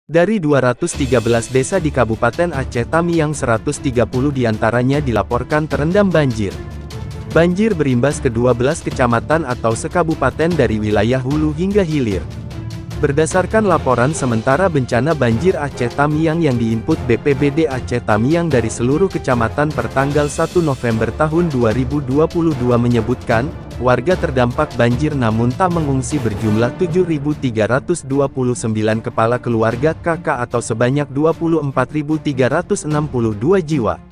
Dari 213 desa di Kabupaten Aceh Tamiang, 130 diantaranya dilaporkan terendam banjir. Banjir berimbas ke 12 kecamatan atau sekabupaten dari wilayah hulu hingga hilir. Berdasarkan laporan sementara bencana banjir Aceh Tamiang yang diinput BPBD Aceh Tamiang dari seluruh kecamatan per tanggal 1 November tahun 2022 menyebutkan, warga terdampak banjir namun tak mengungsi berjumlah 7.329 kepala keluarga KK atau sebanyak 24.362 jiwa.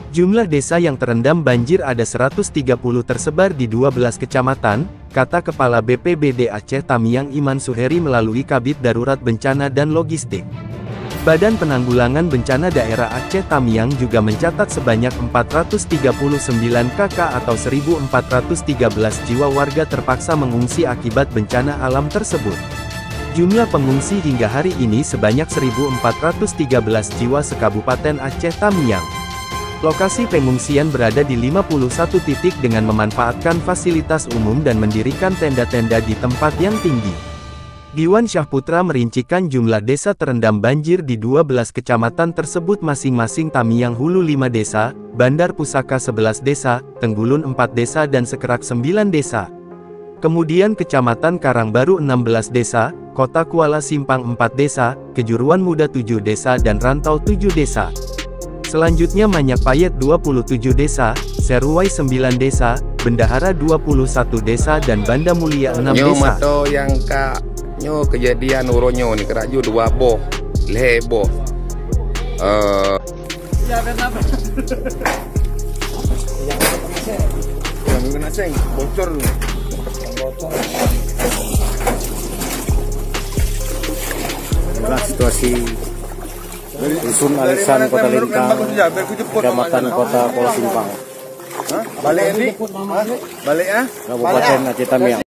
Jumlah desa yang terendam banjir ada 130 tersebar di 12 kecamatan, kata Kepala BPBD Aceh Tamiang Iman Suheri melalui Kabid Darurat Bencana dan Logistik. Badan Penanggulangan Bencana Daerah Aceh Tamiang juga mencatat sebanyak 439 KK atau 1.413 jiwa warga terpaksa mengungsi akibat bencana alam tersebut. Jumlah pengungsi hingga hari ini sebanyak 1.413 jiwa sekabupaten Aceh Tamiang. Lokasi pengungsian berada di 51 titik dengan memanfaatkan fasilitas umum dan mendirikan tenda-tenda di tempat yang tinggi. Diwan Syahputra merincikan jumlah desa terendam banjir di 12 kecamatan tersebut masing-masing Tamiang Hulu 5 desa, Bandar Pusaka 11 desa, Tenggulun 4 desa dan Sekerak 9 desa. Kemudian Kecamatan Karangbaru 16 desa, Kota Kuala Simpang 4 desa, Kejuruan Muda 7 desa dan Rantau 7 desa. Selanjutnya Manyak Payet 27 desa, Seruai 9 desa, Bendahara 21 desa dan Banda Mulia 6 desa. Mato yang kejadian uronyo ni keraju 2 boh, lebo. Ya kenapa? Yang kena seng, bocor lu. Bocor. Inilah situasi Dusun Alisan Kota Lintang, Kecamatan Kota Kuala Simpang, Balik ni? Balik ah? Kabupaten Aceh Tamiang.